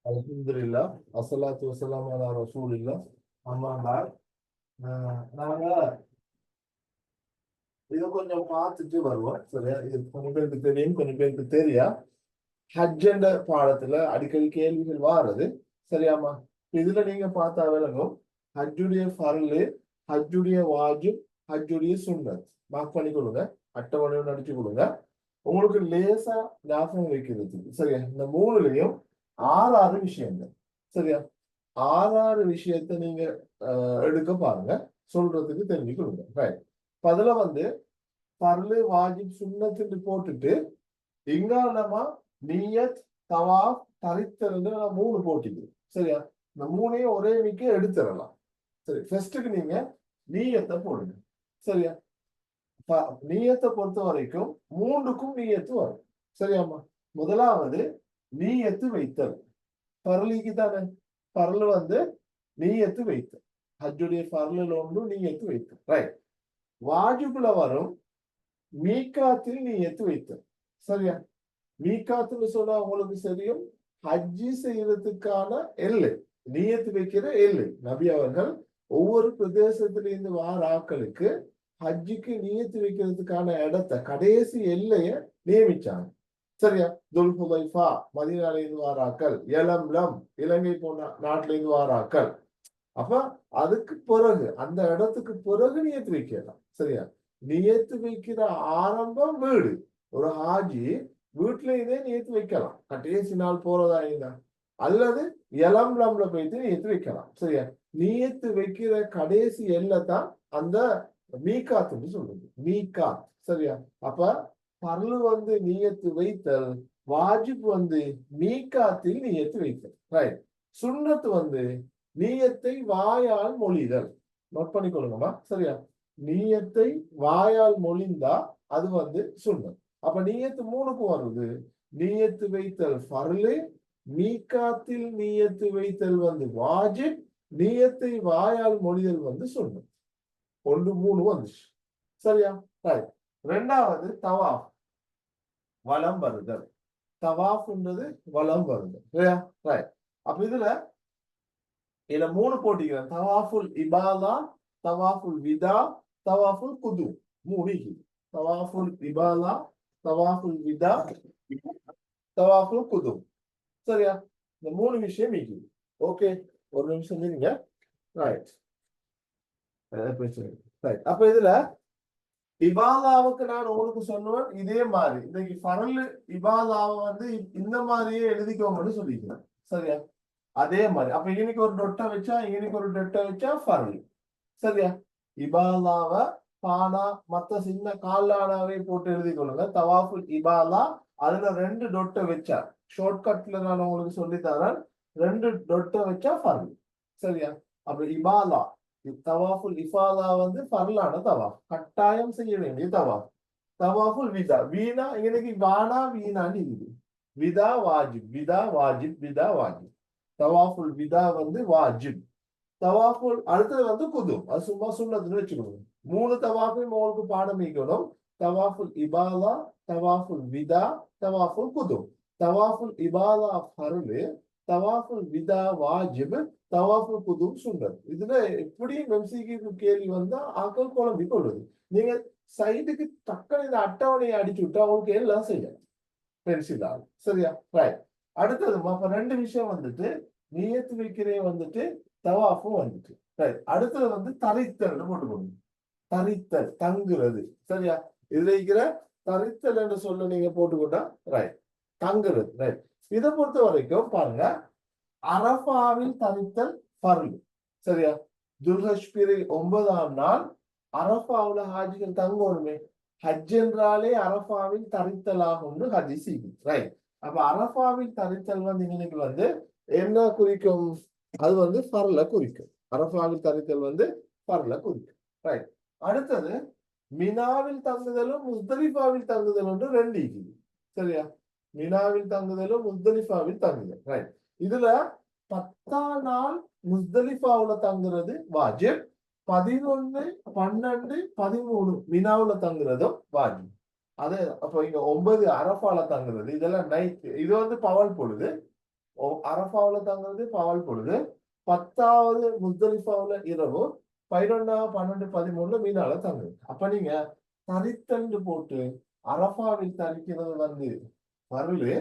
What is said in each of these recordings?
அல்ஹம்துலில்லாஹ் அஸ்ஸலாத்து வஸ்ஸலாமு அலா ரசூலில்லாஹ் அம்மா பாத். நாங்க இதை கொஞ்சம் பார்த்துட்டு வருவோம். சரியா? இது கொஞ்சம் பேருக்கு தெரியும், கொஞ்சம் பேருக்கு தெரியா. ஹஜ் என்ற பாடத்துல அடிக்கடி கேள்விகள் வாருது. சரியாமா? இதுல நீங்க பார்த்தா விளங்கும். ஹஜ்ஜுடைய ஃபர்லு, ஹஜ்ஜுடைய வாஜிப், ஹஜ்ஜுடைய சுன்னத். மார்க் பண்ணி கொடுங்க, அட்டவணையோட அடிச்சு கொடுங்க. உங்களுக்கு லேசா ஞாபகம் வைக்கிறதுக்கு. சரியா? இந்த மூணுலயும் ஆறு ஆறு விஷயங்கள். சரியா? ஆறு ஆறு விஷயத்த நீங்க எடுக்க பாருங்க, சொல்றதுக்கு தெரிஞ்சுக்கொள்ளுங்க. ரைட். அதுல பர்லு வாஜிப் சுன்னத்துன்னு போட்டுட்டு இங்காலமா நியத் தவாஃப் தரித்தல்னு நான் மூணு போட்டிக்கிறேன். சரியா? இந்த மூணையும் ஒரே வீக்க எடுத்துடலாம். சரி, ஃபர்ஸ்ட்டுக்கு நீங்க நீயத்தை போடுங்க. சரியா? நீயத்தை பொறுத்த வரைக்கும் மூன்றுக்கும் நீயத்து வரும். சரியாமா? முதலாவது நீயத்து வைத்தல். பரலிக்கு தானே பரல் நீயத்து வைத்தல். ஹஜ்ஜுடைய பரலில் ஒன்று நீயத்து வைத்தல். ரைட். வாஜிபுல வரும் மீகாத்தில் நீயத்து வைத்தல். சரியா? மீகாத்துன்னு சொன்னா உங்களுக்கு தெரியும், ஹஜ்ஜி செய்யறதுக்கான எல்லை, நீயத்து வைக்கிற எல்லை. நபி அவர்கள் ஒவ்வொரு பிரதேசத்திலிருந்து வார ஆக்களுக்கு ஹஜ்ஜிக்கு நீயத்து வைக்கிறதுக்கான இடத்தை, கடைசி எல்லைய நியமிச்சாங்க. சரியா? துல்ஹுலைஃபா மதீனால இருந்து வாராக்கள், எலம்லம் இலங்கை போன நாட்டில இருந்து வாராக்கள். அப்ப அதுக்கு பிறகு அந்த இடத்துக்கு பிறகு நியத்து வைக்கலாம். சரியா? நியத்து வைக்கிற ஆரம்பம் வீடு. ஒரு ஹாஜி வீட்டுல இதே நியத்து வைக்கலாம், கடைசி நாள் போறதா இருந்தா, அல்லது எலம்லம்ல போயிட்டு நியத்து வைக்கலாம். சரியா? நியத்து வைக்கிற கடைசி எல்லை தான் அந்த மீகாத்துன்னு சொல்லுது. மீகாத். சரியா? அப்ப பர்லு நியத்து வைத்தல், வாஜிப் மீகாத்தில் நியத்து வைத்தல். ரைட். சுன்னத்து நீயத்தை வாயால் மொழிதல். நோட் பண்ணிக்கொள்ளுங்கம்மா. சரியா? நீயத்தை வாயால் மொழிந்தா அது சுன்னத். அப்ப நீயத்து மூணுக்கும் வருது. நீயத்து வைத்தல் ஃபர்லு, மீகாத்தில் நீயத்து வைத்தல் வாஜிப், நீயத்தை வாயால் மொழிதல் சுன்னத். ஒன்று மூணு வந்துச்சு. சரியா? ரைட். ரெண்டாவது தவாஃப், வலம் வருதல். தவாஃப்ன்றது வலம் வருதல். சரியா? ரைட். அப்ப இதுல மூணு போட்டிக்கிறேன். தவாஃபுல் இபாதா, தவாஃபுல் விதா, தவாஃபுல் குது. மூணு. தவாஃபுல் இபாதா, தவாஃபுல் விதா, தவாஃபுல் குது. சரியா? இந்த மூணு விஷயம் இருக்குது. ஓகே, ஒரு நிமிஷம் நீங்க. ரைட். ரைட். அப்ப இதுல இபாதாவுக்கு நான் உங்களுக்கு சொன்னேன், இதே மாதிரி இன்னைக்கு ஃபரல் இபாதாவை இந்த மாதிரியே எழுதிக்கோங்கன்னு சொல்லிக்கிறேன். சரியா? அதே மாதிரி அப்ப இன்னைக்கு ஒரு டொட்டை வச்சா, இன்னைக்கு ஒரு டொட்டை வச்சா ஃபரல். சரியா? இபாலாவ பானா மத்த சின்ன காலானாவே போட்டு எழுதிக்கொள்ளுங்க. தவாஃபுல் இபாலா, அதுல ரெண்டு டொட்டை வச்சா, ஷார்ட்கட்ல நான் உங்களுக்கு சொல்லி தரேன், ரெண்டு டொட்டை வச்சா ஃபரல். சரியா? அப்ப இபாலா, தவாஃபுல் இஃபாலா ஃபர்லான தவாஃப், கட்டாயம் செய்ய வேண்டிய தவாஃப். தவாஃபுல் விதா, வீணா இன்னைக்கு வானா வீணான்னு இருக்குது. விதா வாஜிப், விதா வாஜிப், விதா வாஜிப். தவாஃபுல் விதா வாஜிப். தவாஃபுல் அடுத்தது குது, அது சும்மா சுன்னத்துன்னு வச்சுக்கணும். மூணு தவாஃபையும் உங்களுக்கு பாடம் வைக்கணும். தவாஃபுல் இபாலா, தவாஃபுல் விதா, தவாஃபுல் குது. தவாஃபுல் இபாலா ஃபர்லு, தவாஃபுல் விதா வாஜிப், தவாஃபுல் குது சுன்னத். இதுல எப்படி எம்சிக்கு கேள்வி வந்தா ஆக்கள் குழம்பி கொள்ளுது. நீங்க சைடுக்கு டக்குனு இந்த அட்டவணையை அடிச்சு விட்டா அவங்களுக்கு எல்லாம் செய்யலாம் பென்சிலால். சரியா? ரைட். அடுத்தது அப்ப ரெண்டு விஷயம் நியத்து வைக்கிறே தவாஃபும் ரைட். அடுத்தது தரித்தல் போட்டுக்கணும். தரித்தல் தங்குறது. சரியா? இதுல இருக்கிற தரித்தல் என்று சொல்ல நீங்க போட்டுக்கிட்டா ரைட், தங்குறது. ரைட். இதை பொறுத்த வரைக்கும் பாருங்க, அரபாவில் தரித்தல் ஃபர்ல். சரியா? துல்ஹஜ் பிறை 9ஆம் நாள் அரபாவுல ஹாஜிகள் தங்கணுமே. ஹஜ் என்றாலே அரபாவில் தரித்தலாகும்னு ஹதீஸ். ரைட். அப்ப அரபாவில் தரித்தல் இன்னைக்கு என்ன குறிக்கும்? அது ஃபர்ல குறிக்கும். அரபாவில் தரித்தல் ஃபர்ல குறிக்கும். ரைட். அடுத்தது மினாவில் தங்குதலும் முஸ்தலிஃபாவில் தங்குதலும் ரெண்டு இருக்குது. சரியா? மினாவில் தங்குதலும் முஸ்தலிஃபாவில் தங்குதல். ரைட். இதுல 10ஆம் நாள் முஸ்தலிஃபாவுல தங்குறது வாஜிப், 11, 12, 13 மினாவுல தங்குறதும் வாஜிப். அது அப்ப இங்க 9 அரபால தங்குறது, இதெல்லாம் நைட். இது பவல் பொழுது. அரஃபாவுல தங்குறது பகல் பொழுது, 10வது முஸ்தலிஃபாவுல இரவு, 11, 12, 13 மீனால தங்குது. அப்ப நீங்க தரித்தன்று போட்டு அரஃபாவில் தரிக்கிறது வந்து பருளு,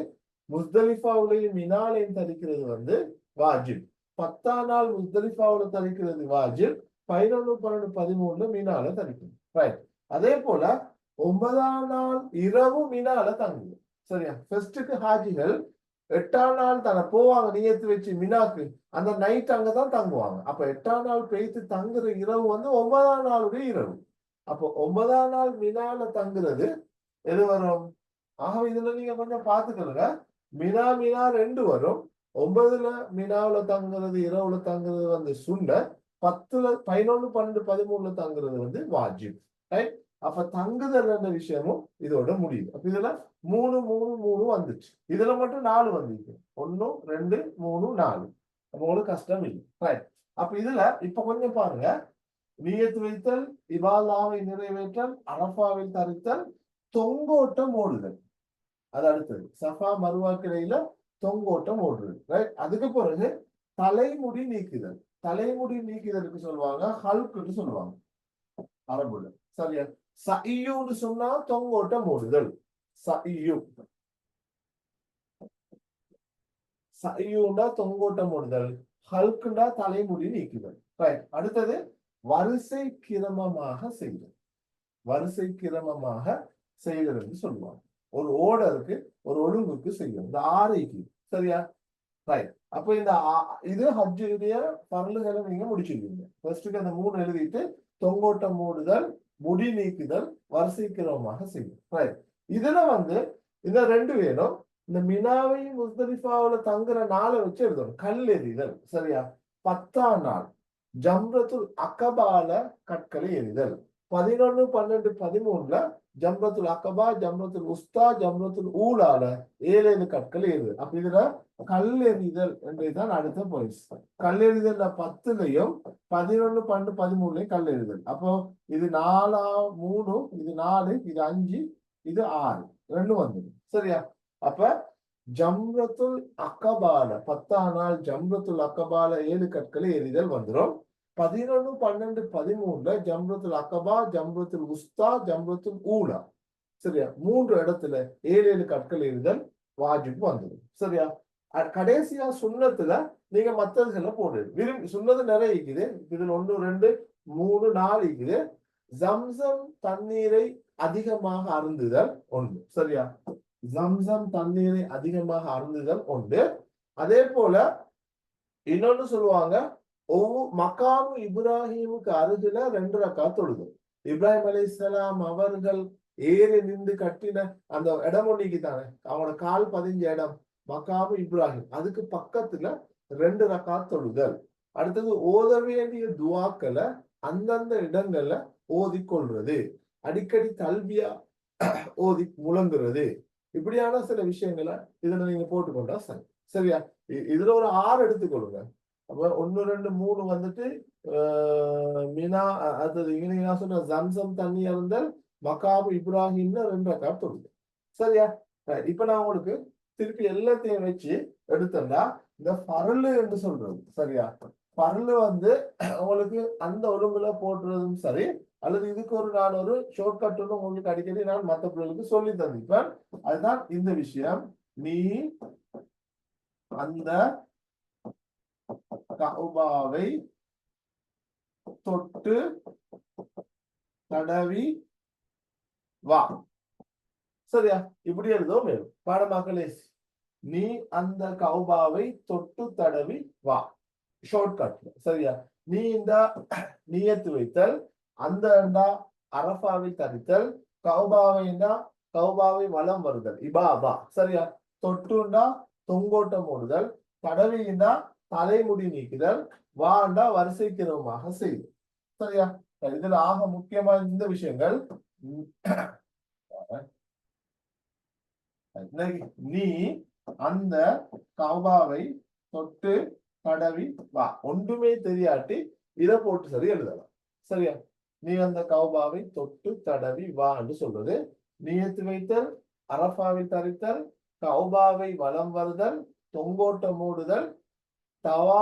முஸ்தலிஃபாவுலையும் மினாலையும் தரிக்கிறது வந்து வாஜிப். 10ஆம் நாள் முஸ்தலிஃபாவுல தரிக்கிறது வாஜிப், 11, 12, 13 மீனால தரிக்கணும். ரைட். அதே போல 9ஆம் நாள் இரவு மினால தங்குது. சரியா? ஃபர்ஸ்டுக்கு ஹாஜிகள் 8ஆம் நாள் தானே போவாங்க நியத்து வச்சு மினாக்கு, அந்த நைட் அங்கதான் தங்குவாங்க. அப்ப 8ஆம் நாள் பெய்து தங்குற இரவு வந்து 9ஆம் நாளுடைய இரவு. அப்போ 9ஆம் நாள் மினால தங்குறது எது வரும்? ஆகவே இதுல நீங்க கொஞ்சம் பாத்துக்கலுங்க. மினா மினா 2 வரும். 9ல மினாவுல தங்குறது இரவுல தங்குறது வந்து சுண்ண, 10ல 11, 12, 13ல தங்குறது வந்து வாஜிப். ரைட். அப்ப தங்குதல் என்ற விஷயமும் இதோட முடியுது. அப்ப இதுல 3, 3, 3 வந்துச்சு. இதுல மட்டும் 4 வந்துச்சு. 1, 2, 3, 4. உங்களுக்கு கஷ்டம் இல்லை. ரைட். அப்ப இதுல இப்ப கொஞ்சம் பாருங்க. நியத்து வைத்தல், இபாதாவை நிறைவேற்றல், அரஃபாவில் தரித்தல், தொங்கோட்டம் ஓடுதல். அது அடுத்தது. சஃபா மருவாக்கிடையில தொங்கோட்டம் ஓடுறது. ரைட். அதுக்கு பிறகு தலைமுடி நீக்குதல். தலைமுடி நீக்குதலுக்கு சொல்லுவாங்க ஹல்குன்னு சொல்லுவாங்க அரபுல. சரியா? சஇயூன்னு சொன்னா தொங்கோட்டம் ஓடுதல். சஇயூ. சஇயூண்டா தொங்கோட்டம் ஓடுதல், ஹல்குண்டா தலைமுடி நீக்குதல். ரைட். அடுத்தது வரிசை கிரமமாக செய்தல். வரிசை கிரமமாக செய்கிறது சொல்லுவாங்க. ஒரு ஓடருக்கு ஒரு ஒழுங்குக்கு செய்யும். இந்த ஆரைக்கு. சரியா? ரைட். அப்ப இந்த இது ஹஜ்ஜுடைய பரலுகளை நீங்க முடிச்சிருக்கீங்க. ஃபர்ஸ்ட்டுக்கு அந்த 3 எழுதிட்டு தொங்கோட்டம் ஓடுதல், முடி நீக்குதல், வரிசை கிரமமாக செய்யும். ரைட். இதுல வந்து இந்த 2 வேணும். இந்த மினாவை முஸ்தலிஃபாவுல தங்குற நாளை வச்சு எழுதணும். கல் எறிதல். சரியா? 10ஆம் நாள் ஜம்ரத்துல் அகபால கற்களை எறிதல். 11, 12, 13ல ஜம்ரத்துல் அகபா, ஜம்ரத்துல் உஸ்தா, ஜம்ரத்துல் ஊலால 7 கற்கள் ஏறுது. அப்ப இதுல கல்லெறிதல் என்றுதான் அடுத்த பாயிண்ட்ஸ். கல்லெறிதல் 10லையும் 11, 12, 13லையும் கல்லெறிதல். அப்போ இது 4, 3, இது 4, இது 5, இது 6, 2 வந்தது. சரியா? அப்ப ஜம்ரத்துல் அகபால 10ஆம் நாள் ஜம்ரத்துல் அகபால 7 கற்களை எறிதல் வந்துடும். 11, 12, 13ல ஜம்ரத்துல் அகபா, ஜம்ரத்துல் உஸ்தா, ஜம்ரத்துல் ஊலா. சரியா? 3 இடத்துல 7 கற்கள் எறிதல் வாஜிப் வந்துடும். சரியா? கடைசியா சுண்ணத்துல நீங்க மத்ததுகளை போடுது. விரும்பி சுண்ணது நிறைய இருக்குது. இதுல 1, 2, 3, 4 இருக்குது. ஜம்சம் தண்ணீரை அதிகமாக அருந்துதல் ஒன்று. சரியா? ஜம்சம் தண்ணீரை அதிகமாக அருந்துதல் உண்டு. அதே போல இன்னொன்னு சொல்லுவாங்க, மக்காமு இப்ராஹிமுக்கு அருகில 2 ரக்காத் தொழுது. இப்ராஹிம் அலைஹிஸ்ஸலாம் அவர்கள் ஏறி நின்று கட்டின அந்த இடம் ஒன்றைக்கு தானே, அவனோட கால் பதிஞ்ச இடம் மக்காமு இப்ராஹிம், அதுக்கு பக்கத்துல 2 ரக்காத் தொழுதல். அடுத்தது ஓத வேண்டிய துவாக்களை அந்தந்த இடங்கள்ல ஓதிக்கொள்றது, அடிக்கடி கல்வியா ஓதி முழங்குறது, இப்படியான சில விஷயங்களை இதுல நீங்க போட்டுக்கொண்டா சரி. சரியா? இதுல ஒரு 6 எடுத்துக்கொள்ளுங்க. அப்ப 1, 2, 3 வந்துட்டு மினா, அது இங்க நான் சொன்ன ஜம்சம் தண்ணி இருந்தல், மகாபு இப்ராஹிம்ல 2 ரக்காத் தொழுது. சரியா? இப்ப நான் உங்களுக்கு திருப்பி எல்லாத்தையும் வச்சு எடுத்தேன்னா இந்த பரலு என்று சொல்றது. சரியா? பரலு வந்து உங்களுக்கு அந்த ஒழுங்குல போட்டுறதும் சரி, அல்லது இதுக்கு நான் ஒரு ஷார்ட்கட் உங்களுக்கு அடிக்கடி நான் மற்ற பிள்ளைகளுக்கு சொல்லி தந்திப்பேன். அதுதான் இந்த விஷயம். நீ அந்த கஅபாவை தொட்டு தடவி வா. சரியா? இப்படி எழுதும் மேலும் பாடமாக்களே. நீ அந்த கஅபாவை தொட்டு தடவி வா. ஷார்ட்கட். சரியா? நீ இந்த நியத்து வைத்தல், அந்த அரஃபாவில் தரித்தல், கௌபாவை வலம் வருதல் இபாதா. சரியா? தொட்டுண்டா தொங்கோட்டம் ஓடுதல், தடவிண்டா தலைமுடி நீக்குதல், வாண்டா வரிசை கிரமமாக செய்து. சரியா? இதுல ஆக முக்கியமான இந்த விஷயங்கள். நீ அந்த கௌபாவை தொட்டு தடவி வா. ஒன்றுமே தெரியாட்டி இதை போட்டு சரி எழுதலாம். சரியா? நீ அந்த கௌபாவை தொட்டு தடவி வா என்று சொல்றது. நியத்து வைத்தல், அரஃபாவை தரித்தல், கௌபாவை வலம் வருதல், தொங்கோட்ட மூடுதல், தவா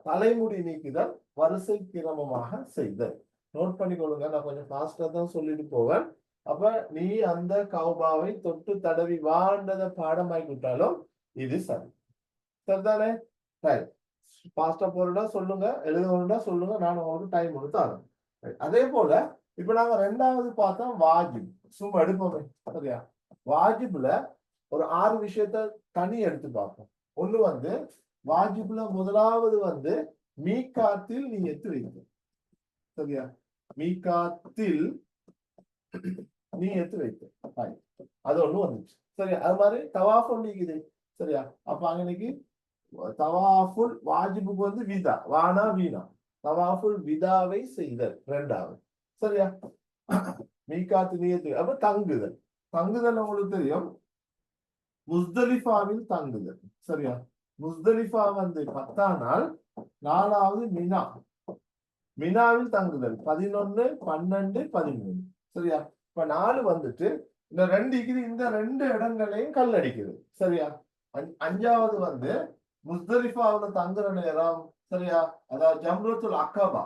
தலைமுடி நீக்குதல், வரிசை கிரமமாக செய்தல். நோட் பண்ணிக்கொள்ளுங்க, நான் கொஞ்சம் ஃபாஸ்டா தான் சொல்லிட்டு போவேன். அப்ப நீ அந்த கௌபாவை தொட்டு தடவி வாழ்ந்ததை பாடமாக்கி விட்டாலும் இது சரி. சரிதானே? சரி, ஃபாஸ்டா போறதா சொல்லுங்க, எழுதணும்னா சொல்லுங்க, நான் உங்களுக்கு டைம் கொடுத்து தரேன். அதே போல இப்ப நாங்க ரெண்டாவது பார்த்தா வாஜிப். சும்மா எடுப்போமே, சரியா? வாஜிப்ல ஒரு 6 விஷயத்த தனி எடுத்து பார்ப்போம். ஒண்ணு வந்து வாஜிப்ல முதலாவது வந்து மீகாத்தில் நியத்து வைத்து. சரியா? மீகாத்தில் நியத்து வைத்து, அது ஒண்ணு வந்துச்சு. சரியா? அது மாதிரி தவாஃப் இருக்குது. சரியா? அப்ப அன்னைக்கு தவாஃபுல் வாஜிபுக்கு வந்து விதா, வானா வீணா, தவாஃபுல் விதாவை செய்தல் ரெண்டாவது. சரியா? மீகாத்து நியத்து, அப்ப தங்குதல். தங்குதல் உங்களுக்கு தெரியும், முஸ்தலிஃபாவில் தங்குதல். சரியா? முஸ்தலிஃபா வந்து 10ஆம் நாள், 4வது மினா, மினாவில் தங்குதல் 11, 12, 13. சரியா? இப்ப 4 வந்துட்டு இந்த 2 இருக்குது, இந்த 2 இடங்களையும் கல் அடிக்குது. சரியா? 5வது வந்து முஸ்தலிஃபாவுல தங்குற நேரம். சரியா? அதாவது ஜம்ரத்துல் அக்கபா,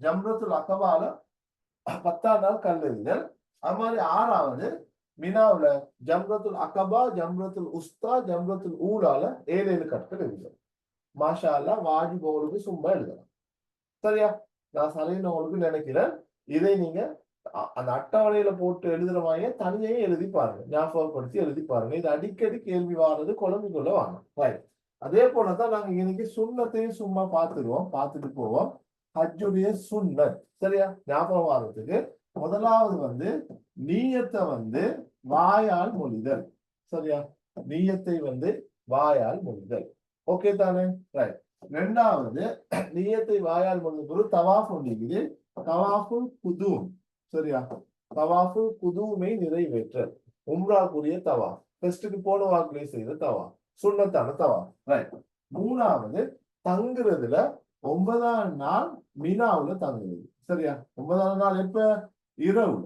ஜம்ரத்துல் அக்கபால 10ஆம் நாள் கல் எறிதல். அது மாதிரி 6வது மினாவுல ஜம்ரத்துல் அக்கபா, ஜம்ரத்துல் உஸ்தா, ஜம்ரத்துல் ஊலால 7 கற்கள் எழுதலாம். மாஷா அல்லா, வாஜிப் உங்களுக்கு சும்மா எழுதலாம். சரியா? நான் சரின்னு உங்களுக்கு நினைக்கிறேன். இதை நீங்க அந்த அட்டவணையில போட்டு எழுதுற மாதிரியே தனியே எழுதி பாருங்க, ஞாபகப்படுத்தி எழுதி பாருங்க. இது அடிக்கடி கேள்வி வாரது, குழம்பிக்குள்ள வாங்க. ரைட். அதே போலதான் நாங்க இன்னைக்கு சுண்ணத்தையும் சும்மா பார்த்துருவோம், பார்த்துட்டு போவோம். ஹஜ்ஜுடைய சுன்னத். சரியா? ஞாபகம் வாரத்துக்கு முதலாவது வந்து நீயத்தை வந்து வாயால் மொழிதல். சரியா? நீயத்தை வந்து வாயால் மொழிதல். ஓகே தானே? ரைட். ரெண்டாவது நீயத்தை வாயால் மொழிது தவாஃப் ஒன்றிக்குது, தவாஃபுல் குதூம். சரியா? தவாஃபுல் குதூமை நிறைவேற்றல், உம்ராக்குரிய தவாஃப், ஃபெஸ்டுக்கு போன வாக்குலயே செய்த தவாஃப், சுன்னத்தான தவாஃப். ரைட். மூணாவது தங்குறதுல 9ஆம் நாள் மினாவுல தங்குறது. சரியா? 9ஆம் நாள் எப்ப? இரவு.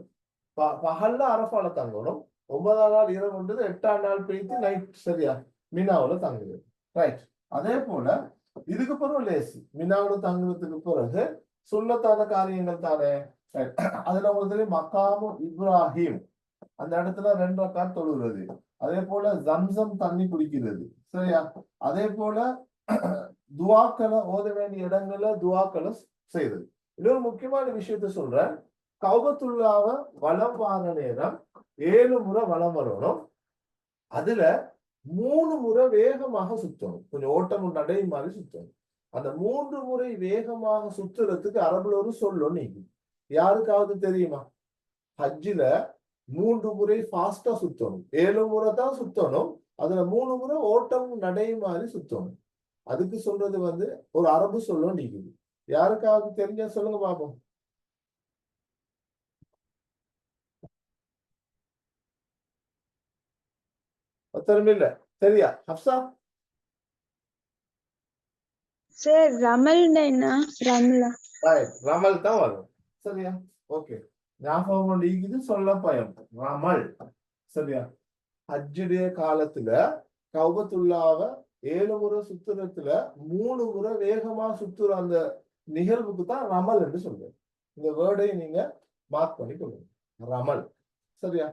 பகல்ல அரஃபால தங்கணும். 9ஆம் நாள் இரவுன்றது 8ஆம் நாள் போயிட்டு நைட். சரியா? மினாவுல தங்குறது. ரைட். அதே போல இதுக்கு பிறகு லேசி, மினாவுல தங்குறதுக்கு பிறகு சுன்னத்தான காரியங்கள் தானே. அதுல உங்களுக்கு மக்காமு இப்ராஹிம், அந்த இடத்துல 2 ரக்காத் தொழுகிறது. அதே போல ஜம்சம் தண்ணி குடிக்கிறது. சரியா? அதே போல துவாக்களை ஓத வேண்டிய இடங்கள்ல துவாக்களை செய்யறது. இன்னொரு முக்கியமான விஷயத்த சொல்றேன், கௌபத்துல்லாவ வலம் வார நேரம் 7 முறை வலம் வரணும். அதுல 3 முறை வேகமாக சுத்தணும், கொஞ்சம் ஓட்டம் நடை மாதிரி சுத்தணும். அந்த 3 முறை வேகமாக சுத்துறதுக்கு அரபுல ஒரு சொல்லணும். நீங்க யாருக்காவது தெரியுமா? ஹஜ்ஜில 3 முறை ஃபாஸ்டா சுத்தணும், 7 முறை தான் சுத்தணும். அதுல 3 முறை ஓட்டம் நடை மாதிரி சுத்தணும். அதுக்கு சொல்றது வந்து ஒரு அரபு சொல்லணும். நீங்க யாருக்காவது தெரிஞ்ச சொல்லுங்க பாப்போம். ஒத்தரும் இல்ல. சரியா? ஹப்சா? சார் ரமல்னா என்ன? ரமலா? ரமல் தான் வரும். சரியா? ஓகே, ஞாபகம் நீக்குது, சொல்ல பயம் ரமல். சரியா? ஹஜ்ஜுடைய காலத்துல கௌபத்துல்லாவ 7 முறை சுத்துறதுல 3 முறை வேகமா சுத்துற அந்த நிகழ்வுக்கு தான் ரமல் என்று சொல்றேன். இந்த வேர்டை நீங்க மார்க் பண்ணி கொள்ளுங்க, ரமல். சரியா?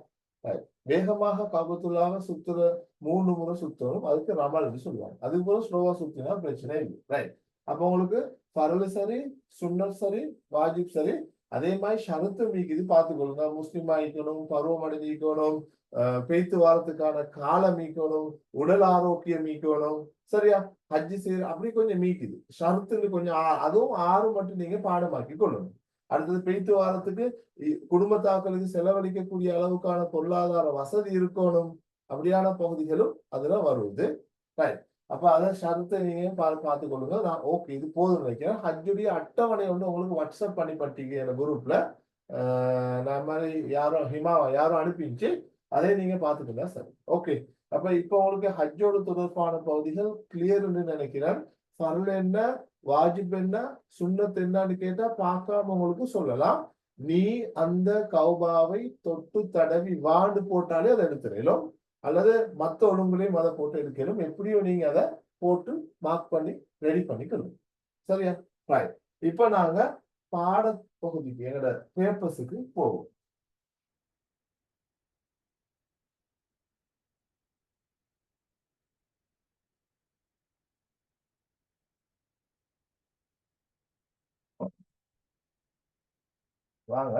வேகமாக கௌபத்துல்லாவ சுத்துற 3 முறை சுத்தணும், அதுக்கு ரமல் என்று சொல்லுவாங்க. அது போல ஸ்லோவா சுத்தினா பிரச்சனை இல்லை. ரைட். அப்ப உங்களுக்கு பரவல் சரி, சுன்னத் சரி, வாஜிப் சரி. அதே மாதிரி ஷரத்து மீக்குது, பார்த்துக்கொள்ளுங்க. முஸ்லிம் ஆகிக்கணும், பருவம் அடைஞ்சிக்கணும், பெய்த்து வாரத்துக்கான காலம் மீக்கணும், உடல் ஆரோக்கியம் மீக்கணும். சரியா? ஹஜ்ஜி செய்யற அப்படி கொஞ்சம் மீக்குது ஷரத்துன்னு கொஞ்சம், அதுவும் 6 மட்டும் நீங்க பாடமாக்கி கொள்ளணும். அடுத்தது பெய்த்து வாரத்துக்கு குடும்பத்தாக்களுக்கு செலவழிக்கக்கூடிய அளவுக்கான பொருளாதார வசதி இருக்கணும். அப்படியான பகுதிகளும் அதுல வருது. ரைட். அப்ப அதை ஷரத்தை நீங்க பார்த்து கொள்ளுங்க. நான் ஓகே, இது போதும் நினைக்கிறேன். ஹஜ்ஜுடைய அட்டவணை வந்து உங்களுக்கு வாட்ஸ்அப் பண்ணி பட்டிங்க அந்த குரூப்ல. நான் மாதிரி யாரும் ஹிமாவா யாரும் அனுப்பிச்சு, அதை நீங்க பார்த்துக்கலாம். சரி, ஓகே. அப்ப இப்ப உங்களுக்கு ஹஜ்ஜோடு தொடர்பான பகுதிகள் கிளியர்னு நினைக்கிறேன். ஃபர்ல் என்ன, வாஜிப் என்ன, சுன்னத் என்னன்னு கேட்டா பார்க்காம உங்களுக்கு சொல்லலாம். நீ அந்த கௌபாவை தொட்டு தடவி வாண்டு போட்டாலே அதை எடுத்துடலாம். அல்லது மற்ற ஒழுங்குலையும் அதை போட்டு எடுக்கணும். எப்படியோ நீங்க அதை போட்டு மார்க் பண்ணி ரெடி பண்ணிக்கணும். சரியா? ரைட். இப்ப நாங்க பாட பகுதிக்கு எங்களோட பேப்பர்ஸுக்கு போவோம். வாங்க.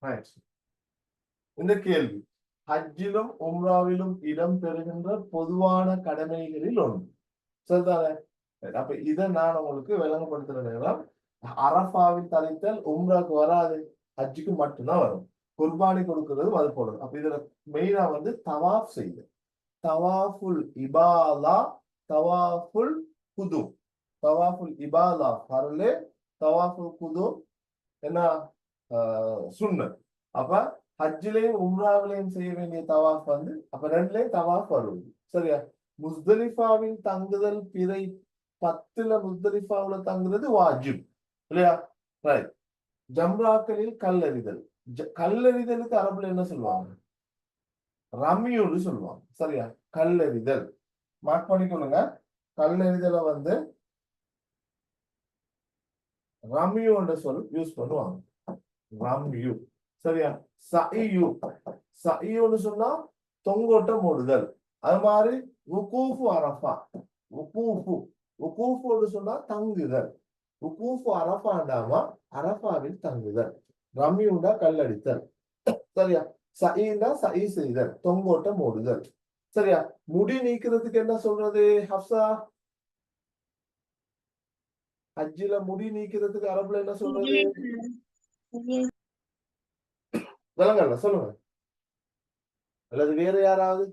ரைட். இந்த கேள்வி ஹஜ்ஜிலும் உம்ராவிலும் இடம் பெறுகின்ற பொதுவான கடமைகளில் ஒன்று. சரிதானே? அப்ப இதை நான் உங்களுக்கு விளங்கப்படுத்துற நேரம், அரஃபாவில் தரித்தல் உம்ராக்கு வராது, ஹஜ்ஜுக்கு மட்டும்தான் வரும். குர்பானி கொடுக்கிறதும் அது போடுறது. அப்ப இதுல மெயினா வந்து தவாஃப் செய்து, தவாஃபுல் இபாதா, தவாஃபுல் குது. தவாஃபுல் இபாதா ஃபர்லு, தவாஃபுல் குது என்ன சுன்னத். அப்ப ஹஜ்ஜிலையும் உம்ராவிலையும் செய்ய வேண்டிய தவாஃப் வந்து அப்ப ரெண்டுலயும் தவாஃப் வருது. சரியா? முஸ்தலிஃபாவின் தங்குதல் பிறை 10ல முஸ்தலிஃபாவுல தங்குறது வாஜிப் இல்லையா? ரைட். ஜம்ராக்களில் கல்லெறிதல். கல்லெறிதலுக்கு அரபுல என்ன சொல்லுவாங்க? ரம்யூன்னு சொல்லுவாங்க. சரியா? கல்லெறிதல் மார்க் பண்ணிக்கொள்ளுங்க. கல்லெறிதலை வந்து ரம்யூன்ற சொல் யூஸ் பண்ணுவாங்க. ரம்யூ. சரியா? சஇயு. சஇயுன்னு சொன்னா தொங்கோட்டம் ஓடுதல். அது மாதிரி வுகூஃபு அரஃபா. வுகூஃபுன்னு சொன்னா தங்குதல். வுகூஃபு அரஃபாண்டாமா அரஃபாவில் தங்குதல். ரம்யூண்டா கல்லடித்தல். சரியா? சஈண்டா சஈ செய்தல், தொங்கோட்டம் ஓடுதல். சரியா? முடி நீக்கிறதுக்கு என்ன சொல்றது ஹப்சா? ஹஜ்ஜில முடி நீக்கிறதுக்கு அரபுல என்ன சொல்றது? விளங்கல, சொல்லுங்க. அல்லது வேற யாராவது?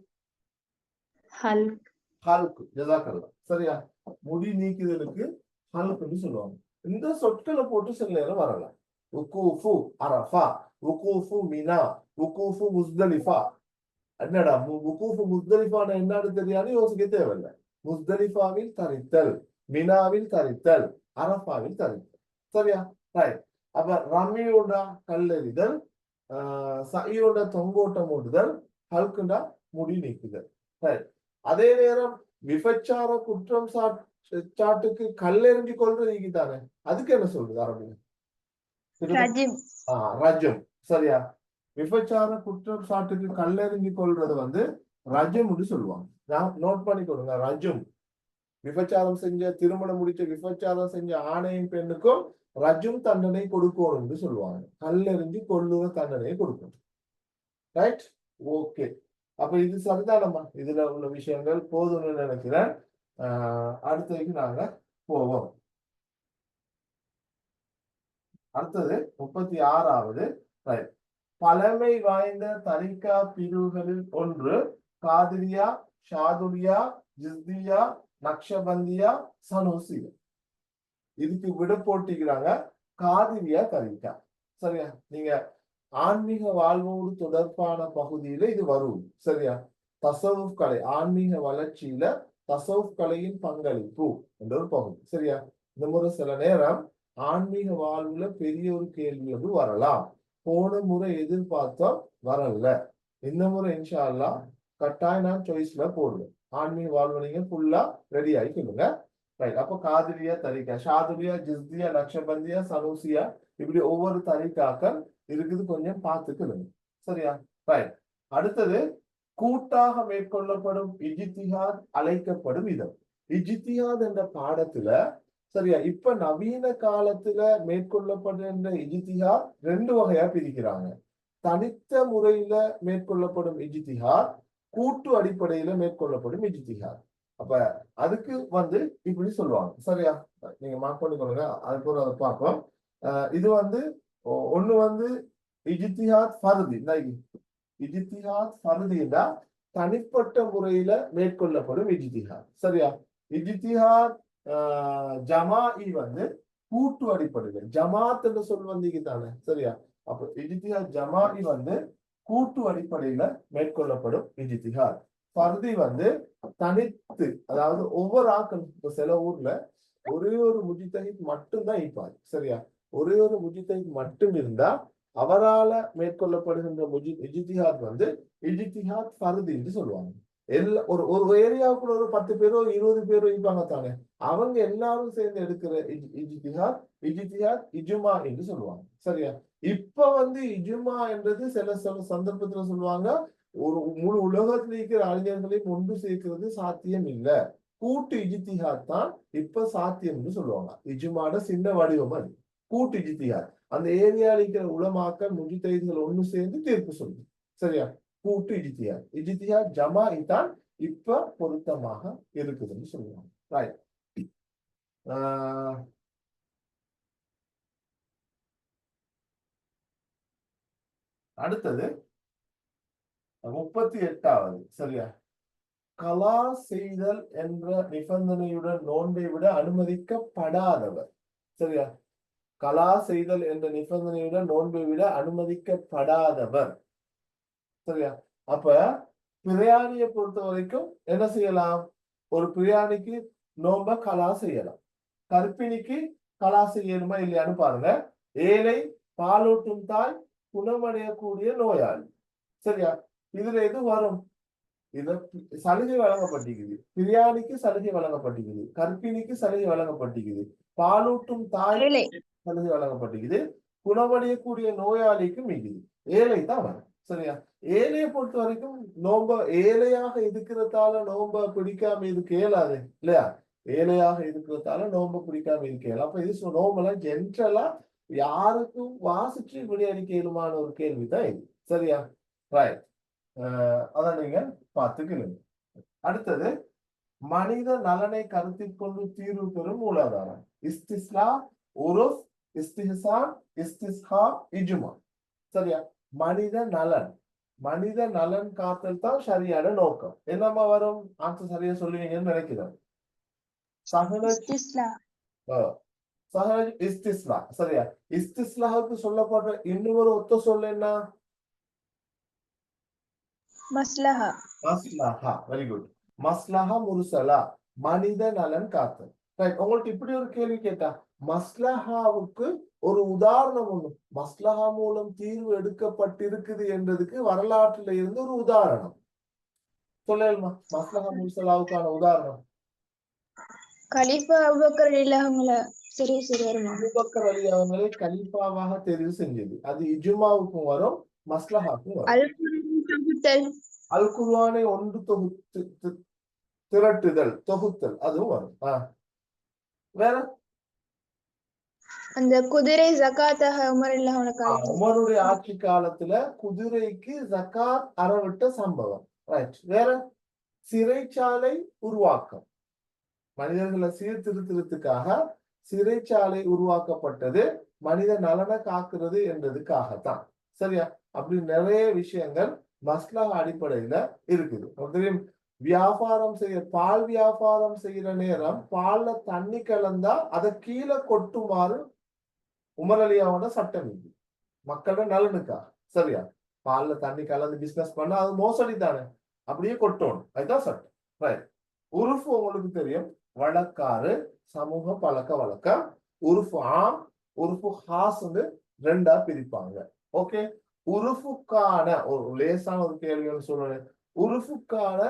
ஹல்க். ஜஸாக்கல்லாஹ். சரியா? முடி நீக்குதலுக்கு ஹல்க்னு சொல்லுவாங்க. இந்த சொற்களை போட்டு சில நேரம் வரலாம். வுகூஃபு அரஃபா, வுகூஃபு மினா, வுகூஃபு முஸ்தலிஃபா. என்னடா வுகூஃபு முஸ்தலிஃபான என்னன்னு தெரியாது, யோசிக்க தேவையில்லை. முஸ்தலிஃபாவில் தரித்தல், மினாவில் தரித்தல், அரஃபாவில் தரித்தல். சரியா? ரைட். அப்ப ரமியோட கல்லெறிதல், சையோட தொங்கோட்டம் ஓடுதல், ஹல்குண்டா முடி நீக்குதல். ரைட். அதே நேரம் விபச்சார குற்றம் சாட்டுக்கு கல்லெறிஞ்சு கொள்றது தானே, அதுக்கு என்ன சொல்றது அரபில? ரஜம். சரியா? விபச்சார குற்றம் சாட்டுக்கு கல்லெறிஞ்சு கொள்றது வந்து ரஜம்னு சொல்லுவாங்க. நோட் பண்ணி கொடுங்க. ரஜம். விபச்சாரம் செஞ்ச, திருமணம் முடிச்ச விபச்சாரம் செஞ்ச ஆணையும் பெண்ணுக்கும் ரஜம் தண்டனை கொடுக்கணும்னு சொல்லுவாங்க. கல்லெறிஞ்சு கொள்ளுவ தண்டனையை கொடுக்கணும். ரைட்? ஓகே. அப்ப இது சரிதானம்மா? இதுல உள்ள விஷயங்கள் போதும்னு நினைக்கிறேன். அடுத்ததுக்கு நாங்க போவோம். அடுத்தது 36வது. ரைட். பழமை வாய்ந்த தரிகா பிரிவுகளில் ஒன்று காதிரியா, ஷாதுலியா, ஜிஸ்தியா, நக்ஷபந்தியா, சனூசியா. இதுக்கு விட போட்டிக்கிறாங்க காதிரியா தரிகா. சரியா? நீங்க ஆன்மீக வாழ்வோடு தொடர்பான பகுதியில இது வரும். சரியா? தசவுஃப் கலை, ஆன்மீக வளர்ச்சியில தசவுஃப் கலையின் பங்களிப்பு என்ற ஒரு பகுதி. சரியா? இந்த முறை சில நேரம் ஆன்மீக வாழ்வுல பெரிய ஒரு கேள்வி வந்து வரலாம். போன முறை எதிர்பார்த்தோம், வரல. இந்த முறை இன்ஷா அல்லாஹ் கட்டாயம் நான் சாய்ஸ்ல போடுவேன். ஆன்மீக வாழ்வு நீங்க ஃபுல்லா ரெடி ஆகிக்கணுங்க. ரைட். அப்ப காதிரியா தரிகா, ஷாதுலியா, ஜிஸ்தியா, நக்ஷபந்தியா, சனூசியா, இப்படி ஒவ்வொரு தரிகாக்கள் இருக்குது, கொஞ்சம் பார்த்துக்கணும். சரியா? ரைட். அடுத்தது கூட்டாக மேற்கொள்ளப்படும் இஜ்திஹாத் அழைக்கப்படும் விதம். இஜ்திஹாத் என்ற பாடத்துல சரியா இப்ப நவீன காலத்துல மேற்கொள்ளப்படுகின்ற இஜ்திஹாத் 2 வகையா பிரிக்கிறாங்க. தனித்த முறையில மேற்கொள்ளப்படும் இஜ்திஹாத், கூட்டு அடிப்படையில மேற்கொள்ளப்படும் இஜ்திஹாத். அப்ப அதுக்கு வந்து இப்படி சொல்லுவாங்க. சரியா? நீங்க மார்க் பண்ணிக்கொள்ளுங்க. அதுக்கு ஒரு அதை பார்ப்போம். இது வந்து ஒண்ணு வந்து இஜ்திஹாத் ஃபர்தி. இஜ்திஹாத் ஃபர்தினா தனிப்பட்ட முறையில மேற்கொள்ளப்படும் இஜ்திஹாத். சரியா? இஜ்திஹாத் ஜமாஇ வந்து கூட்டு அடிப்படையில், ஜமாத் என்று சொல் வந்தீங்க தானே. சரியா? அப்ப இஜ்திஹாத் ஜமாஇ வந்து கூட்டு அடிப்படையில மேற்கொள்ளப்படும் இஜ்திஹாத். ஃபர்தி வந்து தனித்து, அதாவது ஒவ்வொரு ஆக்கள் இப்ப சில ஊர்ல ஒரே ஒரு முஜித்தஹித் மட்டும்தான் இருப்பாரு. சரியா? ஒரே ஒரு முஜித்தஹித் மட்டும் இருந்தா அவரால மேற்கொள்ளப்படுகின்ற இஜ்திஹாத் வந்து இஜ்திஹாத் ஃபர்தி என்று சொல்லுவாங்க. ஒரு ஒரு ஏரியாவுக்குள்ள ஒரு 10 பேரோ 20 பேரோ இருப்பாங்க தானே, அவங்க எல்லாரும் சேர்ந்து எடுக்கிற இஜ்திஹாத் இஜ்மா என்று சொல்லுவாங்க. சரியா? இப்ப வந்து இஜ்மா என்றது சில சில சந்தர்ப்பத்துல சொல்லுவாங்க, ஒரு முழு உலகத்துல இருக்கிற அறிஞர்களையும் ஒன்று சேர்க்கிறது சாத்தியம் இல்ல, கூட்டு இஜ்திஹாத் தான் இப்ப சாத்தியம்னு சொல்லுவாங்க. இஜ்மாட சின்ன வடிவம் அது கூட்டு இஜ்திஹாத். அந்த ஏரியால இருக்கிற உலமாக்கள் முஜ்தஹித்கள் ஒன்று சேர்ந்து தீர்ப்பு சொல்லுது. சரியா? கூட்டு இஜ்திஹாத். இஜ்திஹாத் ஜமா தான் இப்ப பொருத்தமாக இருக்குதுன்னு சொல்லுவாங்க. ரைட். அடுத்தது 38வது. சரியா? கலா செய்தல் என்ற நிபந்தனையுடன் நோன்பை விட அனுமதிக்கப்படாதவர். சரியா? கலா செய்தல் என்ற நிபந்தனையுடன் நோன்பை விட அனுமதிக்கப்படாதவர். சரியா? அப்ப பிரயாணியை பொறுத்த வரைக்கும் என்ன செய்யலாம்? ஒரு பிரயாணிக்கு நோன்ப கலா செய்யலாம். கர்ப்பிணிக்கு கலா செய்யணுமா இல்லையான்னு பாருங்க. ஏழை, பாலூட்டும் தாய், குணமடையக்கூடிய நோயாளி. சரியா? இதுல எது வரும்? இத சலுகை வழங்கப்பட்டிருக்குது. பிரியாணிக்கு சலுகை வழங்கப்பட்டிருக்குது, கர்ப்பிணிக்கு சலுகை வழங்கப்பட்டிருக்குது, பாலூட்டும் தாய் சலுகை வழங்கப்பட்டிருக்குது, குணமடையக்கூடிய நோயாளிக்கு மிகுது. ஏழை தான் வரும். சரியா? ஏழையை பொறுத்த வரைக்கும் நோம்ப ஏழையாக இருக்கிறதால நோம்ப பிடிக்காம இதுக்கு இயலாது இல்லையா? ஏழையாக இருக்கிறதால நோம்ப பிடிக்காம இருக்க இயலும். அப்ப இது நோம்பெல்லாம் ஜென்ரலா யாருக்கும் வாசிச்சு விளையாடிக்க இயலுமான ஒரு கேள்விதான் இது. சரியா? ரைட். அதான் நீங்க பார்த்துக்கணும். அடுத்தது மனித நலனை கருத்தில் கொண்டு தீர்வு பெறும் மூலாதாரம். இஸ்திஸ்லா, உருஃப், இஸ்திஹ்சான், இஸ்திஸ்ஹா, இஜ்மா. சரியா? மனித நலன், மனித நலன் காத்தல் தான் சரியான நோக்கம். என்னமா வரும்? ஆன்சர் சரியா சொல்லுவீங்கன்னு நினைக்கிறேன். சஹஜ் இஸ்திஸ்லா. சரியா? இஸ்திஸ்லாவுக்கு சொல்லப்படுற இன்னொரு ஒத்த சொல் என்ன? மஸ்லஹா. மஸ்லஹா. Very good. மஸ்லஹா முர்சலா, மனித நலன் காத்தல். ரைட். உங்களுக்கு இப்படி ஒரு கேள்வி கேட்டா மஸ்லஹாவுக்கு ஒரு உதாரணம் ஒண்ணு, மஸ்லஹா மூலம் தீர்வு எடுக்கப்பட்டிருக்குது என்றதுக்கு வரலாற்றுல இருந்து ஒரு உதாரணம் சொல்லலுமா? மஸ்லஹா முர்சலாவுக்கான உதாரணம் கலீஃபா அபூபக்கர் ரலியல்லாஹு சரி சரி வருமா? அபூபக்கர் அலி அவங்களை கலீஃபாவாக தெரிவு செஞ்சது. அது இஜ்மாவுக்கும் வரும், மஸ்லஹாவுக்கும் வரும். அல் குர்ஆனை ஒன்று தொகுத்து திரட்டுதல், தொகுத்தல், அதுவும் வரும். வேற அந்த குதிரை ஜகாத்தாக உமருடைய ஆட்சி காலத்துல குதிரைக்கு ஜகாத் அறவிட்ட சம்பவம். ரைட். வேற சிறைச்சாலை உருவாக்கம், மனிதர்களை சீர்திருத்தத்துக்காக சிறைச்சாலை உருவாக்கப்பட்டது மனித நலனை காக்குறது என்றதுக்காகத்தான். சரியா? அப்படி நிறைய விஷயங்கள் மஸ்லஹா அடிப்படையில இருக்குது. தெரியும், வியாபாரம் செய்ய பால் வியாபாரம் செய்யற நேரம் பால்ல தண்ணி கலந்தா அதை கீழே கொட்டுமாறு உமர் அலியாவோட சட்டம் இது, மக்களோட நலனுக்காக. சரியா? பால்ல தண்ணி கலந்து பிசினஸ் பண்ணா அது மோசடி தானே, அப்படியே கொட்டணும், அதுதான் சட்டம். ரைட். உருஃபு உங்களுக்கு தெரியும், வழக்காறு, சமூக பழக்க வழக்கம். உருஃபு ஆம், உருஃபு ஹாஸ் ரெண்டா பிரிப்பாங்க. ஓகே. உருஃபுக்கான ஒரு லேசான ஒரு கேள்வி சொல்றேன். உருஃபுக்கான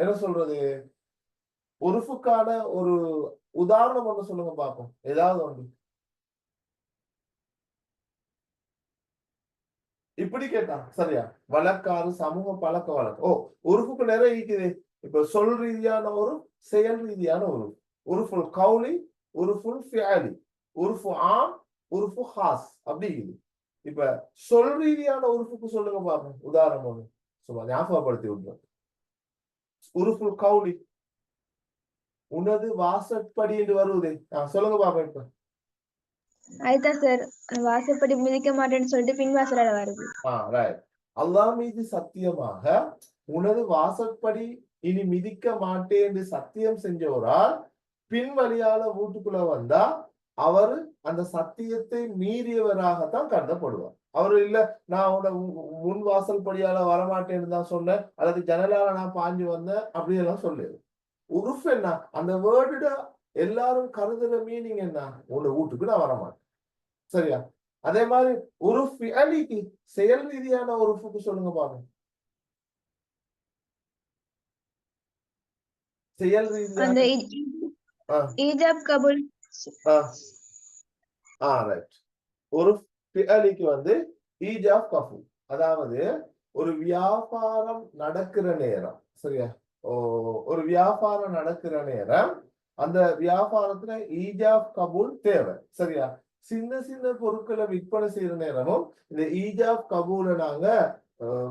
என்ன சொல்றது, உருஃபுக்கான ஒரு உதாரணம் ஒன்று சொல்லுங்க பார்ப்போம், ஏதாவது ஒன்று. இப்படி கேட்டான். சரியா? வழக்காறு, சமூக பழக்க வழக்கம். உறுப்புக்கு நிறைய இருக்குது. இப்ப சொல் ரீதியான ஒரு, செயல் ரீதியான ஒரு. உறுஃபுல் கௌலி, உறுஃபுல் ஃபிஅலி, உறுஃபு ஆம், உறுஃபு ஹாஸ், அப்படி இருக்குது. இப்ப சொல் ரீதியான உறுப்புக்கு சொல்லுங்க பாப்போம் உதாரணம் ஒண்ணு, சும்மா ஞாபகப்படுத்தி விடுறோம். உறுஃபுல் கௌலி, உனது வாசற்படி என்று வருவதே, சொல்லுங்க பாப்போம். இப்ப அதுதான் சார், வாசப்படி மிதிக்க மாட்டேன்னு சொல்லிட்டு பின்வாசலால வருது. அல்லாஹ் மீது சத்தியமாக உனது வாசற்படி இனி மிதிக்க மாட்டேன் என்று சத்தியம் செஞ்சவரால் பின் வழியால வீட்டுக்குள்ள வந்தா அவர் அந்த சத்தியத்தை மீறியவராகத்தான் கருதப்படுவார். அவரு இல்ல நான் உன்னை முன் வாசல் படியால வரமாட்டேன்னு தான் சொன்னேன், அல்லது ஜன்னலால நான் பாஞ்சு வந்தேன் அப்படியெல்லாம் சொல்லு. உருஃப் என்ன அந்த வேர்டுட எல்லாரும் கருதுற மீனிங் என்ன, உன்னை வீட்டுக்கு நான் வரமாட்டேன். சரியா? அதே மாதிரி உருஃப் அலிக்கு செயல் ரீதியான உருஃபுக்கு சொல்லுங்க பாருங்க. செயல் அந்த ரீதியான ஈஜாப் கபூல் ரைட். ஒரு ஃபிஅலிக்கு வந்து ஈஜாப் கஃபூல், அதாவது ஒரு வியாபாரம் நடக்கிற நேரம். சரியா? ஒரு வியாபாரம் நடக்கிற நேரம் அந்த வியாபாரத்துல ஈஜாப் கபூல் தேவை. சரியா? சின்ன சின்ன பொருட்களை விற்பனை செய்யற நேரமும் இந்த ஈஜாப் கபூலை நாங்க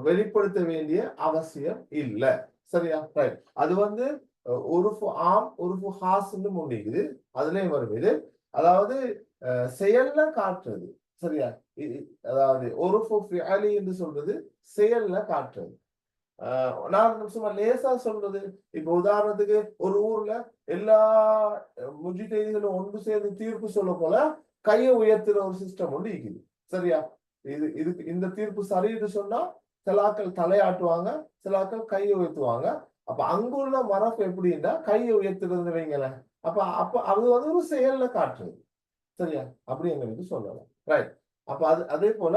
வெளிப்படுத்த வேண்டிய அவசியம் இல்லை. சரியா? ரைட். அது வந்து உருஃபு ஆம் உருஃபு ஹாஸ்ன்னு முன்னிக்குது, அதுலயும் வருது. அதாவது செயல்ல காட்டுறது. சரியா? அதாவது உருஃபு ஃபிஅலி என்று சொல்றது செயல்ல காட்டுறது. நான் சும்மா லேசா சொல்றது, இப்ப உதாரணத்துக்கு ஒரு ஊர்ல எல்லா முஜிதைகளும் ஒன்று சேர்ந்து தீர்ப்பு சொல்ல போல கையை உயர்த்துற ஒரு சிஸ்டம் ஒன்று இருக்குது. சரியா? இதுக்கு இந்த தீர்ப்பு சரின்னு சொன்னா சிலாக்கள் தலையாட்டுவாங்க, சிலாக்கள் கையை உயர்த்துவாங்க. அப்ப அங்குள்ள மரபு எப்படின்னா கையை உயர்த்துறது வைங்களேன். அப்ப அது வந்து ஒரு செயல்ல காட்டுறது. சரியா? அப்படி எங்களுக்கு சொல்லலாம். ரைட். அப்ப அதே போல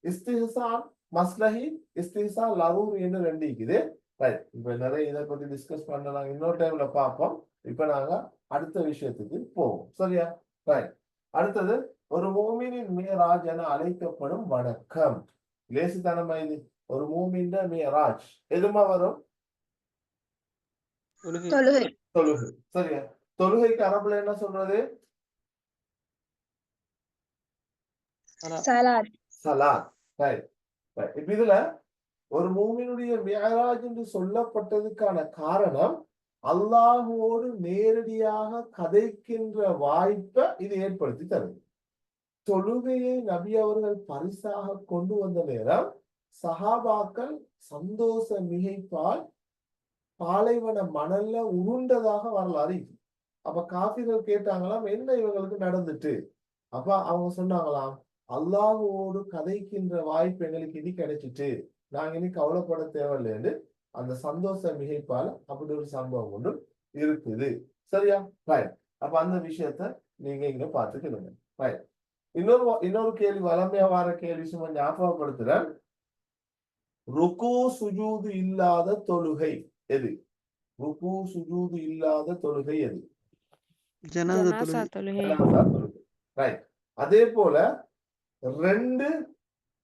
இஸ்திஹ்சான் மஸ்லஹி இஸ்திஹ்சான் லரூர் என்று ரெண்டு இருக்குது. ரைட். இப்ப நிறைய இதை பத்தி டிஸ்கஸ் பண்ண நாங்க இன்னொரு டைம்ல பார்ப்போம். இப்ப நாங்க அடுத்த விஷயத்துக்கு போவோம். சரியா? ரைட். அடுத்தது ஒரு மூமினின் மியராஜ் என அழைக்கப்படும் வணக்கம். லேசுத்தனமா இது. ஒரு மூமின் மியராஜ் எதுமா வரும்? தொழுகை. தொழுகை. சரியா? தொழுகைக்கு அரபுல என்ன சொல்றது? சலாத். சலாத். ரைட். இப்ப இதுல ஒரு மூமினுடைய மியராஜ் என்று சொல்லப்பட்டதுக்கான காரணம் அல்லாஹுவோடு நேரடியாக கதைக்கின்ற வாய்ப்பை இது ஏற்படுத்தி தருது. தொழுகையை நபி அவர்கள் பரிசாக கொண்டு வந்த நேரம் சஹாபாக்கள் சந்தோஷ மிகைப்பால் பாலைவன மணல்ல உருண்டதாக வரலாறு. அப்ப காஃபிர்கள் கேட்டாங்களாம், என்ன இவங்களுக்கு நடந்துட்டு? அப்ப அவங்க சொன்னாங்களாம், அல்லாஹுவோடு கதைக்கின்ற வாய்ப்பு எங்களுக்கு இனி கிடைச்சிட்டு, நாங்க இனி கவலைப்பட தேவையில்லைன்னு அந்த சந்தோஷ மிகைப்பால அப்படி ஒரு சம்பவம் ஒன்று இருக்குது. சரியா? ரைட். அப்ப அந்த விஷயத்த நீங்க இங்க பாத்துக்கணுங்க. ரைட். இன்னொரு கேள்வி, வளமையா வர கேள்வி சும்மா ஞாபகப்படுத்துறேன். ருக்கு சுஜூது இல்லாத தொழுகை எது? ருக்கு சுஜூது இல்லாத தொழுகை எது? ஜனாஸா தொழுகை. ரைட். அதே போல ரெண்டு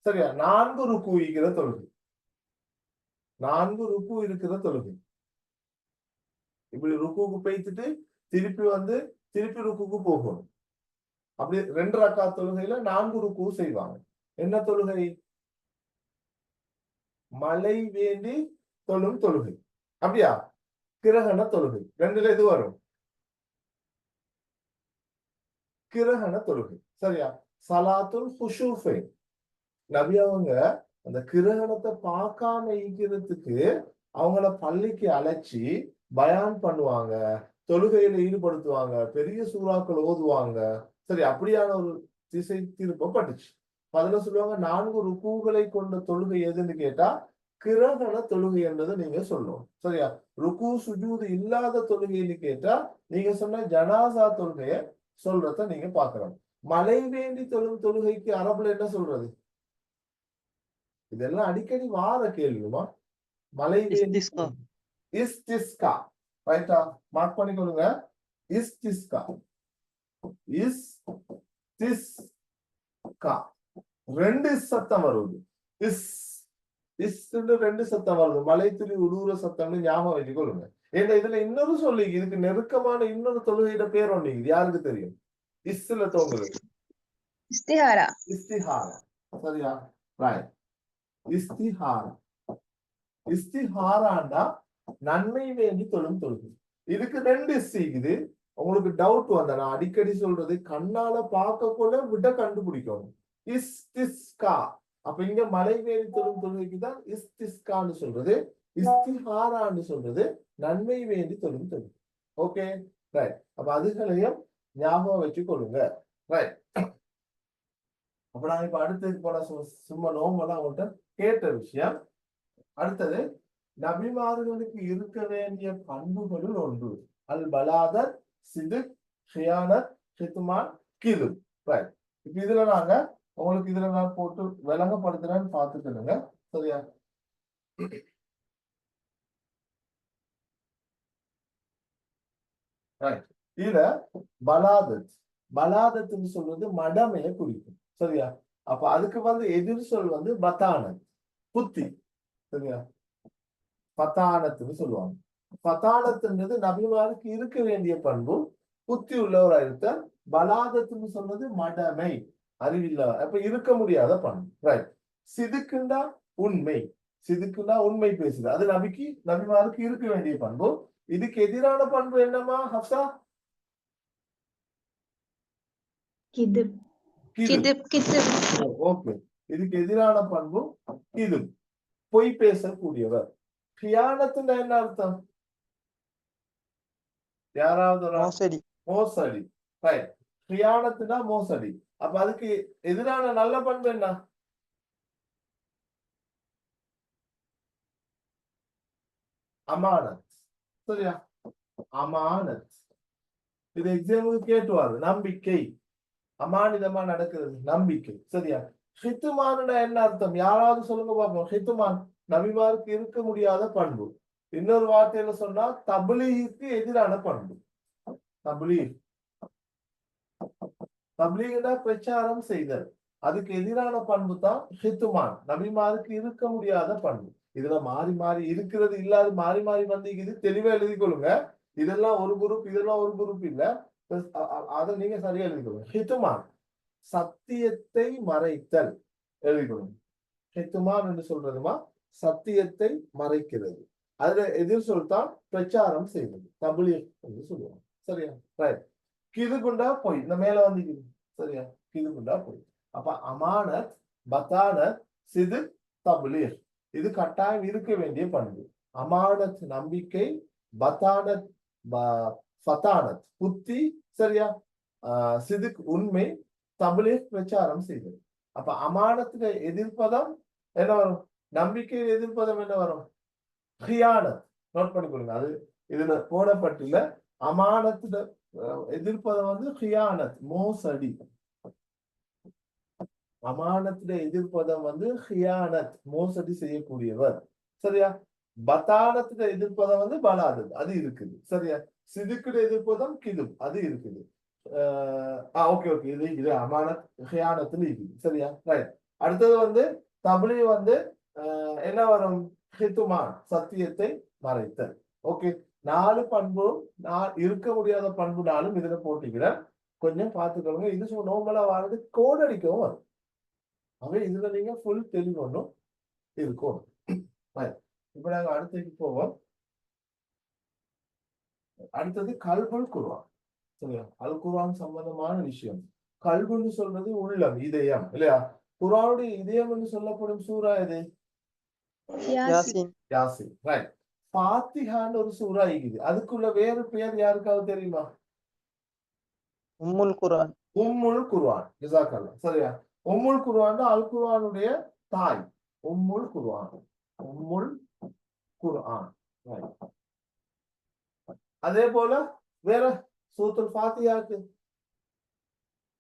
சரியா 4 ருக்கு இருக்கிற தொழுகை. 4 ருக்கு இருக்கிற தொழுகை. இப்படி ருக்குக்கு போய்த்துட்டு திருப்பி வந்து திருப்பி ருக்குக்கு போகணும். அப்படி 2 ரக்காத் தொழுகையில 4 ருக்கு செய்வாங்க. என்ன தொழுகை? மழை வேண்டி தொழும் தொழுகை. அப்படியா? கிரகண தொழுகை. ரெண்டுல எது வரும்? கிரகண தொழுகை. சரியா? சலாத்துல் குஷூஃபை. நபி அவங்க அந்த கிரகணத்தை பார்க்காம இருக்கிறதுக்கு அவங்கள பள்ளிக்கு அழைச்சி பயான் பண்ணுவாங்க, தொழுகையில ஈடுபடுத்துவாங்க, பெரிய சூறாக்கள் ஓதுவாங்க. சரி, அப்படியான ஒரு திசை திருப்பப்பட்டுச்சு. அதுல சொல்லுவாங்க 4 ருக்குகளை கொண்ட தொழுகை எதுன்னு கேட்டா கிரகண தொழுகை என்றதை நீங்க சொல்லணும். சரியா? ருக்கு சுஜூது இல்லாத தொழுகைன்னு கேட்டா நீங்க சொன்ன ஜனாசா தொழுகைய சொல்றத நீங்க பாக்குறோம். மழை வேண்டி தொழும் தொழுகைக்கு அரபுல என்ன சொல்றது? இதெல்லாம் அடிக்கடி வார கேள்விமா. மழை வேண்டி இஸ்திஸ்கா. ரைட்டா? மார்க் பண்ணிக்கொள்ளுங்க. இஸ்திஸ்கா. இஸ்திஸ்கா. 2 சத்தம் வருது. ரெண்டு சத்தம் வருது. மலை துளி உருவுற சத்தம்னு ஞாபகம் வச்சுக்கொள்ளுங்க. ஏன்னா இதுல இன்னொரு சொல்லி இதுக்கு நெருக்கமான இன்னொரு தொழுகையிட பேர் ஒண்ணு யாருக்கு தெரியும்? இஸ்ல தோங்குது. இஸ்திஹாரா. இஸ்திஹாரா. சரியா? ரைட். இஸ்திஹாரா. இஸ்திஹாராண்டா நன்மை வேண்டி தொழும் தொழுகை. இதுக்கு 2 இருக்குது. உங்களுக்கு டவுட் வந்தா நான் அடிக்கடி சொல்றது, கண்ணால பார்க்க கூட விட கண்டுபிடிக்கணும். இஸ்திஸ்கா. அப்ப இங்க மலை வேண்டி தொழும் தொழுகைக்கு தான் இஸ்திஸ்கான்னு சொல்றது. இஸ்திஹாரான்னு சொல்றது நன்மை வேண்டி தொழும் தொழுகை. Okay, right. அப்ப அதுகளையும் ஞாபகம் வச்சு கொள்ளுங்க. ரைட். அப்ப நாங்க இப்ப அடுத்ததுக்கு போன சும்மா நோம்பெல்லாம் அவங்கள்ட்ட கேட்ட விஷயம். அடுத்தது நபிமார்களுக்கு இருக்க வேண்டிய பண்புகளுள் ஒன்று அல் பலாதத் சிதுக் ஹியானத் ஹித்மான் கிது. ரைட். இப்ப இதுல நாங்க உங்களுக்கு இதுல நான் போட்டு விளங்கப்படுத்துறேன்னு பார்த்துக்கணுங்க. சரியா? ரைட். இதுல பலாதத் பலாதத்னு சொல்றது மடமையை குறிக்கும். சரியா? அப்ப அதுக்கு வந்து எதிர் சொல் வந்து பத்தானத் புத்தி. சரியா? பத்தானத்துன்னு சொல்லுவாங்க. பத்தானத்துன்றது நபிமாருக்கு இருக்க வேண்டிய பண்பு புத்தி உள்ளவராயிருக்க. பலாதத்துன்னு சொல்றது மடமை அறிவில்ல அப்ப இருக்க முடியாத பண்பு. ரைட். சிதுக்குண்டா உண்மை. சிதுக்குண்டா உண்மை பேசுது. அது நபிமாருக்கு இருக்க வேண்டிய பண்பு. இதுக்கு எதிரான பண்பு என்னமா ஹப்சா? ஓகே. இதுக்கு எதிரான பண்பு இது பொய் பேசக்கூடியவர். கியானத்துன்னா என்ன அர்த்தம்? யாராவது மோசடி. மோசடி. ரைட். கியானத்துனா மோசடி. அப்ப அதுக்கு எதிரான நல்ல பண்பு என்ன? அமானத். சரியா? அமானத். இது எக்ஸாம்பிள் கேட்டுவாரு. நம்பிக்கை. அமானிதமா நடக்கிறது நம்பிக்கை. சரியா? ஹித்துமானுனா என்ன அர்த்தம்? யாராவது சொல்லுங்க பாப்போம். ஹித்துமான் நபிமாருக்கு இருக்க முடியாத பண்பு. இன்னொரு வார்த்தையில சொன்னா தப்லீகுக்கு எதிரான பண்பு. தப்லீக் தப்லீக்னா பிரச்சாரம் செய்தல். அதுக்கு எதிரான பண்பு தான் ஹித்துமான். நபிமாருக்கு இருக்க முடியாத பண்பு. இதுல மாறி மாறி இருக்கிறது இல்லாத மாறி மாறி வந்து இது தெளிவா எழுதி கொள்ளுங்க. இதெல்லாம் ஒரு குரூப், இதெல்லாம் ஒரு குரூப் இல்ல. அதை நீங்க சரியா எழுதி கொள்ளுங்க. ஹித்துமான் சத்தியத்தை மறைத்தல் எழுதிக்கொள்ளுங்க. ஹித்துமான் என்று சொல்றதுமா சத்தியத்தை மறைக்கிறது. அதுல எதிர் சொல்தான் பிரச்சாரம் செய்வது. தப்லீக் என்று சொல்லுவாங்க. சரியா? ரைட். கிதுகுண்டா போய் இந்த மேல வந்து சரியா? கிதுகுண்டா போய். அப்ப அமானத் பத்தானத் சிதுக் தப்லீக் இது கட்டாயம் இருக்க வேண்டிய பண்பு. அமானத் நம்பிக்கை, பத்தானத் ஃபதானத் புத்தி. சரியா? சிதுக் உண்மை, தப்லீக் பிரச்சாரம் செய்தது. அப்ப அமானத்துல எதிர்ப்பதம் என்ன வரும்? நம்பிக்கையில் எதிர்ப்பதம் என்ன வரும்? ஹியானத். நோட் பண்ணிக்கொள்ளுங்க. அது இதுல போடப்பட்டுள்ள அமானத்துல எதிர்ப்பதம் வந்து ஹியானத் மோசடி. அமானத்துல எதிர்ப்பதம் வந்து ஹியானத் மோசடி செய்யக்கூடியவர். சரியா? பத்தானத்துல எதிர்ப்பதம் வந்து பலாதத் அது இருக்குது. சரியா? சிதுக்குல எதிர்ப்பதம் கிது அது இருக்குது. Okay okay. இது அமானத் ஹியானத்துல இருக்குது. சரியா? ரைட். அடுத்தது வந்து தப்லீ வந்து என்ன வரும்? ஹித்துமான் சத்தியத்தை மறைத்தல். ஓகே. 4 பண்பும் நான் இருக்க முடியாத பண்புனாலும் இதுல போட்டிக்கிறேன். கொஞ்சம் பார்த்துக்கோங்க. இது நோம்பலா வாரது கோட் அடிக்கவும் வரும். அவை இதுல நீங்க ஃபுல் தெளிவொன்னும் இருக்கும். இப்ப நாங்க அடுத்ததுக்கு போவோம். அடுத்தது கல்புல் குர்ஆன். சரியா? அல் குர்ஆன் சம்பந்தமான விஷயம். கல்புன்னு சொல்றது உள்ளம், இதயம் இல்லையா? குர்ஆனுடைய இதயம் என்று சொல்லப்படும் சூரா எது? யாசின். யாசின். ரைட். ஃபாத்திஹான்னு ஒரு சூரா இருக்குது. அதுக்குள்ள வேறு பெயர் யாருக்காவது தெரியுமா? உம்முல் குர்ஆன். உம்முல் குர்ஆன். ஜஸாக்கல்லாஹ். சரியா? உம்முல் குர்ஆன் தான் அல் குர்ஆனுடைய தாய். உம்முல் குர்ஆன். உம்முல் குர்ஆன். அதே போல வேற சூரத்துல் ஃபாத்திஹாக்கு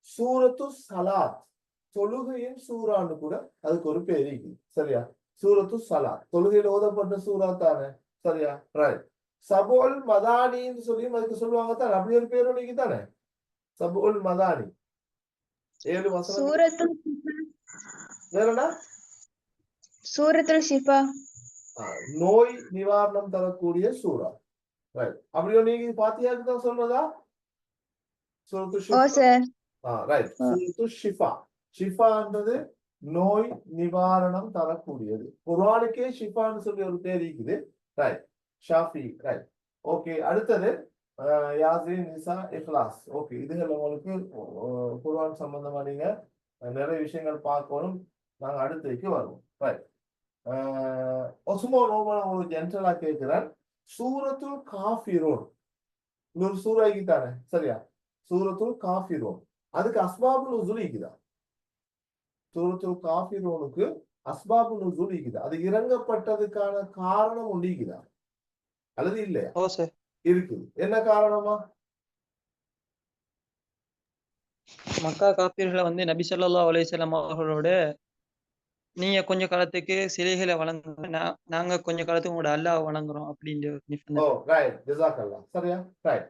சூரத்து சலாத் தொழுகையின் சூரான்னு கூட அதுக்கு ஒரு பேர் இருக்குது. சரியா? சூரத்து சலாத் தொழுகையில் ஓதப்பட்ட சூரா தானே. சரியா? ரைட். சபுல் மதானின்னு சொல்லி அதுக்கு சொல்லுவாங்க தானே. அப்படி ஒரு பேர் உனக்கு தானே. சபுல் மதானி 7 வசனம். வேறனா சூரத்துல் ஷிஃபா நோய் நிவாரணம் தரக்கூடிய சூரா. ரைட். அப்படியோ நீங்க ஃபாத்திஹாக்கு தான் சொல்றதா? சூரத்து ஷிஃபா. ரைட். சூரத்து ஷிஃபா. ஷிஃபான்றது நோய் நிவாரணம் தரக்கூடியது. குர்ஆனுக்கே ஷிஃபான்னு சொல்லி ஒரு பேர் இருக்குது. ரைட். ஷாஃபி. ரைட். ஓகே. அடுத்தது யாசின், நிசா, இக்லாஸ். ஓகே. இதுகள் உங்களுக்கு குர்ஆன் சம்பந்தமா நீங்க நிறைய விஷயங்கள் பார்க்கணும். நாங்க அடுத்ததுக்கு வருவோம். ரைட். சும்மா உங்களுக்கு ஜென்ரலா கேட்கிறேன். சூரத்துல் காஃபிரூன் ஒரு சூறாய்க்கு தானே. சரியா? சூரத்துல் காஃபிரூன் அதுக்கு அஸ்பாபுல் நுஸூல் இருக்குதா? சூரத்துல் காஃபிரூனுக்கு அஸ்பாபு நுசூல் இருக்குது. அது இறங்கப்பட்டதுக்கான காரணம் உண்டிக்குதா அல்லது இல்லையா? ஓ சார். இருக்குது. என்ன காரணமா? மக்கா காப்பீர்களை வந்து நபி ஸல்லல்லாஹு அலைஹி வஸல்லம் அவர்களோட நீங்க கொஞ்ச காலத்துக்கு சிலைகளை வணங்குங்க, நாங்க கொஞ்ச காலத்துக்கு உங்களோட அல்லாஹ் வணங்குறோம் அப்படின்ற ஓ ரைட், ஜஸாக்கல்லாஹ். சரியா? ரைட்.